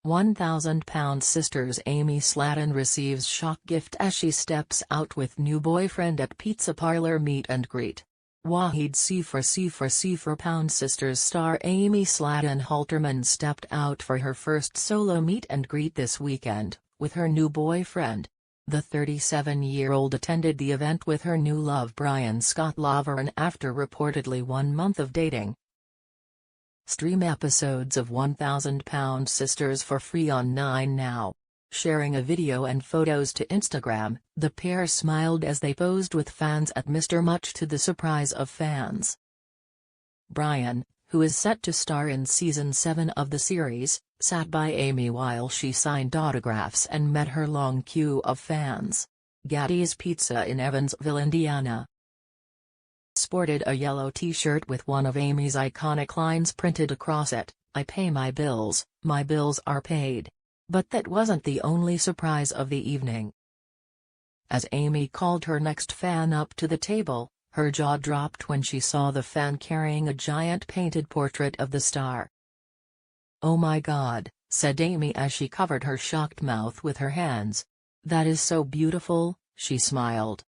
£1,000 sisters Amy Slaton receives shock gift as she steps out with new boyfriend at pizza parlor meet and greet. Waheed £4,000 sisters star Amy Slaton Halterman stepped out for her first solo meet and greet this weekend, with her new boyfriend. The 37-year-old attended the event with her new love Brian Scott Laveran after reportedly 1 month of dating. Stream episodes of £1,000 Sisters for free on 9 Now. Sharing a video and photos to Instagram, the pair smiled as they posed with fans at Mr. Much to the surprise of fans. Brian, who is set to star in Season 7 of the series, sat by Amy while she signed autographs and met her long queue of fans. Gatti's Pizza in Evansville, Indiana. Sported a yellow t-shirt with one of Amy's iconic lines printed across it, "I pay my bills are paid." But that wasn't the only surprise of the evening. As Amy called her next fan up to the table, her jaw dropped when she saw the fan carrying a giant painted portrait of the star. "Oh my God," said Amy as she covered her shocked mouth with her hands. "That is so beautiful," she smiled.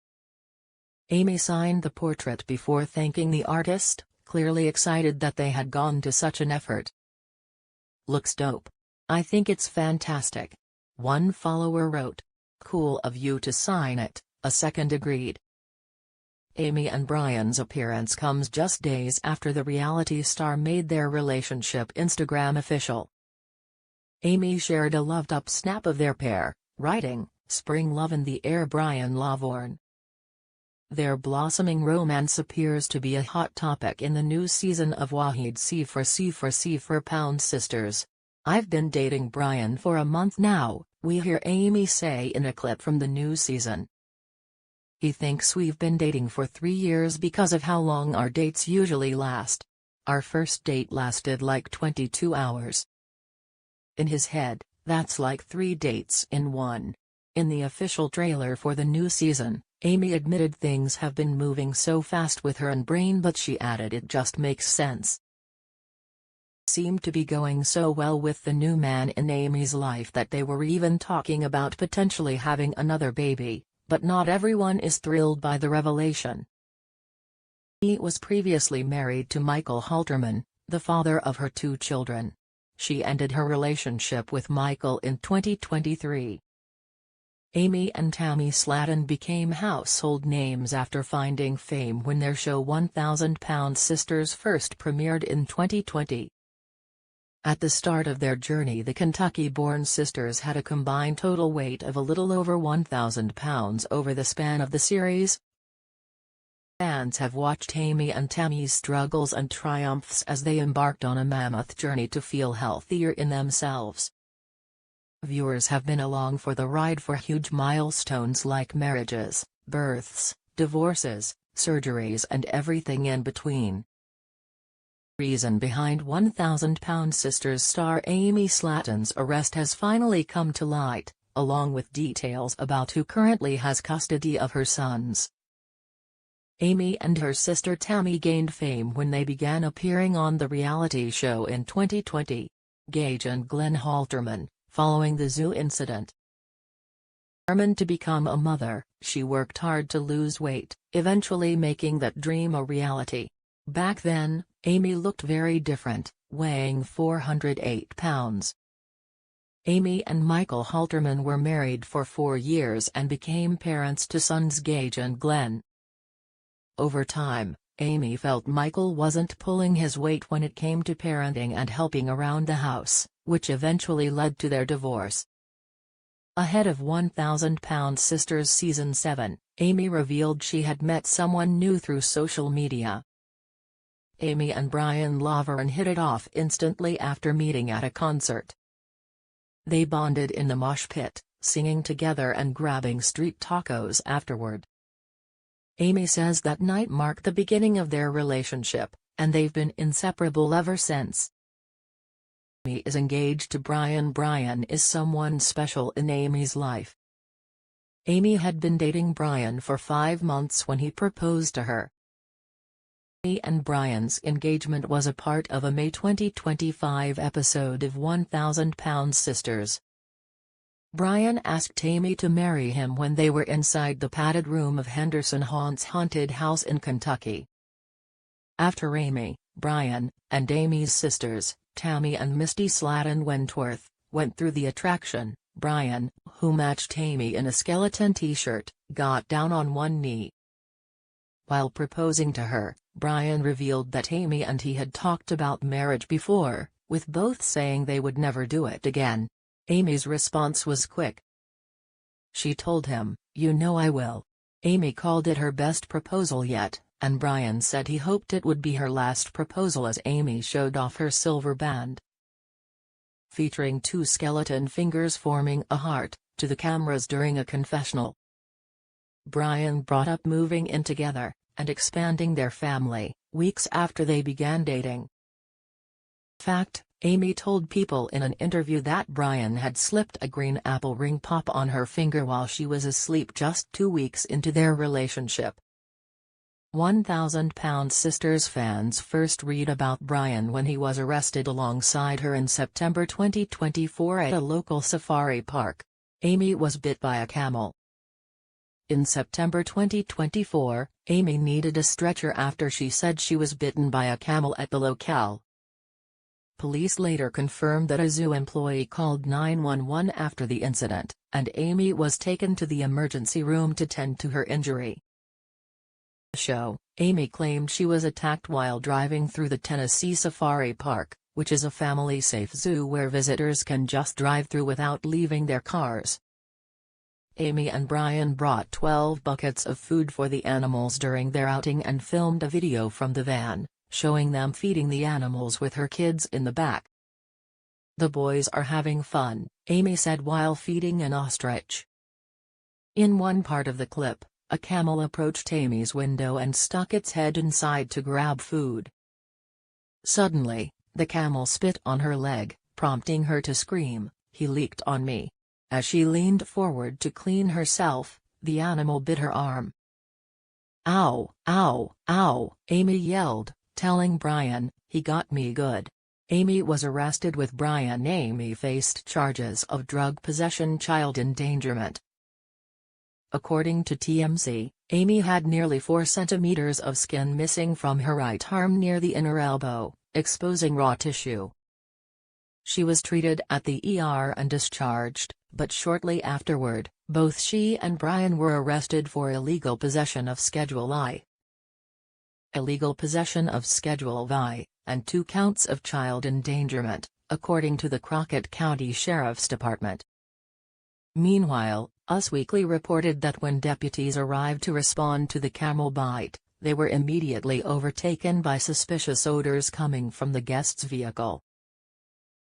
Amy signed the portrait before thanking the artist, clearly excited that they had gone to such an effort. "Looks dope. I think it's fantastic," one follower wrote. "Cool of you to sign it," a second agreed. Amy and Brian's appearance comes just days after the reality star made their relationship Instagram official. Amy shared a loved-up snap of their pair, writing, "Spring love in the air Brian Laveran." Their blossoming romance appears to be a hot topic in the new season of Waheed £4,000 Sisters. "I've been dating Brian for a month now," we hear Amy say in a clip from the new season. "He thinks we've been dating for 3 years because of how long our dates usually last. Our first date lasted like 22 hours. In his head, that's like 3 dates in one." In the official trailer for the new season, Amy admitted things have been moving so fast with her and Brian, but she added it just makes sense. Seemed to be going so well with the new man in Amy's life that they were even talking about potentially having another baby, but not everyone is thrilled by the revelation. He was previously married to Michael Halterman, the father of her 2 children. She ended her relationship with Michael in 2023. Amy and Tammy Slaton became household names after finding fame when their show £1,000 Sisters first premiered in 2020. At the start of their journey, the Kentucky-born sisters had a combined total weight of a little over £1,000 over the span of the series. Fans have watched Amy and Tammy's struggles and triumphs as they embarked on a mammoth journey to feel healthier in themselves. Viewers have been along for the ride for huge milestones like marriages, births, divorces, surgeries and everything in between. Reason behind £1,000 Sisters star Amy Slaton's arrest has finally come to light, along with details about who currently has custody of her sons. Amy and her sister Tammy gained fame when they began appearing on the reality show in 2020. Gage and Glenn Halterman, following the zoo incident. Determined to become a mother, she worked hard to lose weight, eventually making that dream a reality. Back then, Amy looked very different, weighing 408 pounds. Amy and Michael Halterman were married for 4 years and became parents to sons Gage and Glenn. Over time, Amy felt Michael wasn't pulling his weight when it came to parenting and helping around the house, which eventually led to their divorce. Ahead of £1,000 Sisters Season 7, Amy revealed she had met someone new through social media. Amy and Brian Laveran hit it off instantly after meeting at a concert. They bonded in the mosh pit, singing together and grabbing street tacos afterward. Amy says that night marked the beginning of their relationship, and they've been inseparable ever since. Amy is engaged to Brian. Brian is someone special in Amy's life. Amy had been dating Brian for 5 months when he proposed to her. Amy and Brian's engagement was a part of a May 2025 episode of 1000 Pound Sisters. Brian asked Amy to marry him when they were inside the padded room of Henderson Haunt's haunted house in Kentucky. After Amy, Brian, and Amy's sisters, Tammy and Misty Sladen Wentworth, went through the attraction, Brian, who matched Amy in a skeleton t-shirt, got down on one knee. While proposing to her, Brian revealed that Amy and he had talked about marriage before, with both saying they would never do it again. Amy's response was quick. She told him, "You know I will." Amy called it her best proposal yet, and Brian said he hoped it would be her last proposal as Amy showed off her silver band, featuring two skeleton fingers forming a heart, to the cameras during a confessional. Brian brought up moving in together, and expanding their family, weeks after they began dating. Fact, Amy told People in an interview that Brian had slipped a green apple ring pop on her finger while she was asleep just 2 weeks into their relationship. 1000 Pound Sisters fans first read about Brian when he was arrested alongside her in September 2024 at a local safari park. Amy was bit by a camel. In September 2024, Amy needed a stretcher after she said she was bitten by a camel at the locale. Police later confirmed that a zoo employee called 911 after the incident, and Amy was taken to the emergency room to tend to her injury. Show, Amy claimed she was attacked while driving through the Tennessee Safari Park, which is a family-safe zoo where visitors can just drive through without leaving their cars. Amy and Brian brought 12 buckets of food for the animals during their outing and filmed a video from the van, showing them feeding the animals with her kids in the back. "The boys are having fun," Amy said while feeding an ostrich. In one part of the clip, a camel approached Amy's window and stuck its head inside to grab food. Suddenly, the camel spit on her leg, prompting her to scream, "He leaked on me." As she leaned forward to clean herself, the animal bit her arm. "Ow, ow, ow," Amy yelled, telling Brian, "He got me good." Amy was arrested with Brian. Amy faced charges of drug possession, child endangerment. According to TMZ, Amy had nearly 4 centimeters of skin missing from her right arm near the inner elbow, exposing raw tissue. She was treated at the ER and discharged, but shortly afterward, both she and Brian were arrested for illegal possession of Schedule I, illegal possession of Schedule V, and 2 counts of child endangerment, according to the Crockett County Sheriff's Department. Meanwhile, Us Weekly reported that when deputies arrived to respond to the camel bite, they were immediately overtaken by suspicious odors coming from the guest's vehicle.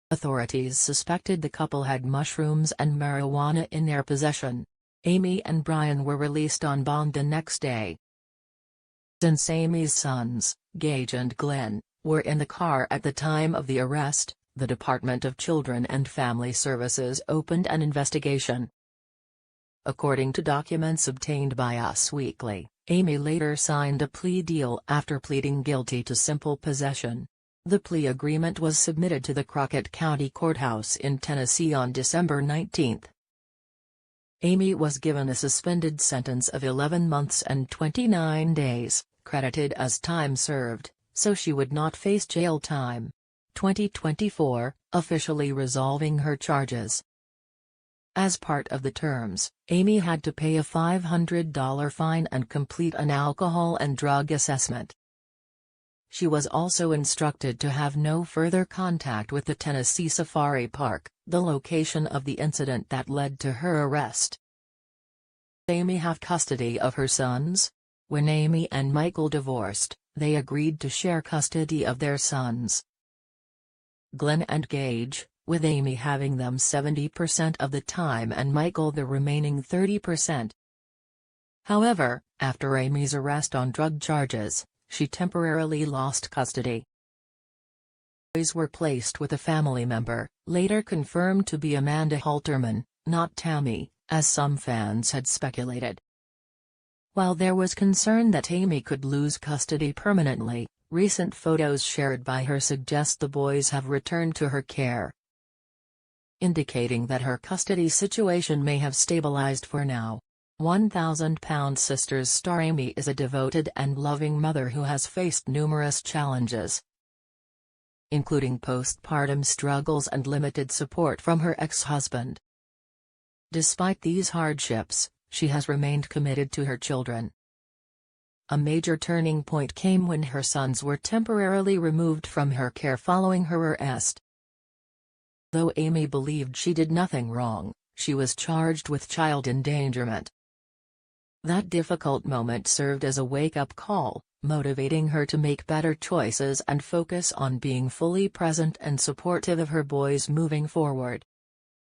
Authorities suspected the couple had mushrooms and marijuana in their possession. Amy and Brian were released on bond the next day. Since Amy's sons, Gage and Glenn, were in the car at the time of the arrest, the Department of Children and Family Services opened an investigation. According to documents obtained by Us Weekly, Amy later signed a plea deal after pleading guilty to simple possession. The plea agreement was submitted to the Crockett County Courthouse in Tennessee on December 19. Amy was given a suspended sentence of 11 months and 29 days, credited as time served, so she would not face jail time. 2024, officially resolving her charges. As part of the terms, Amy had to pay a $500 fine and complete an alcohol and drug assessment. She was also instructed to have no further contact with the Tennessee Safari Park, the location of the incident that led to her arrest. Amy have custody of her sons? When Amy and Michael divorced, they agreed to share custody of their sons, Glenn and Gage, with Amy having them 70% of the time and Michael the remaining 30%. However, after Amy's arrest on drug charges, she temporarily lost custody. Boys were placed with a family member, later confirmed to be Amanda Halterman, not Tammy, as some fans had speculated. While there was concern that Amy could lose custody permanently, recent photos shared by her suggest the boys have returned to her care, indicating that her custody situation may have stabilized for now. 1000 Sisters star Amy is a devoted and loving mother who has faced numerous challenges, including postpartum struggles and limited support from her ex-husband. Despite these hardships, she has remained committed to her children. A major turning point came when her sons were temporarily removed from her care following her arrest. Though Amy believed she did nothing wrong, she was charged with child endangerment. That difficult moment served as a wake-up call, motivating her to make better choices and focus on being fully present and supportive of her boys moving forward.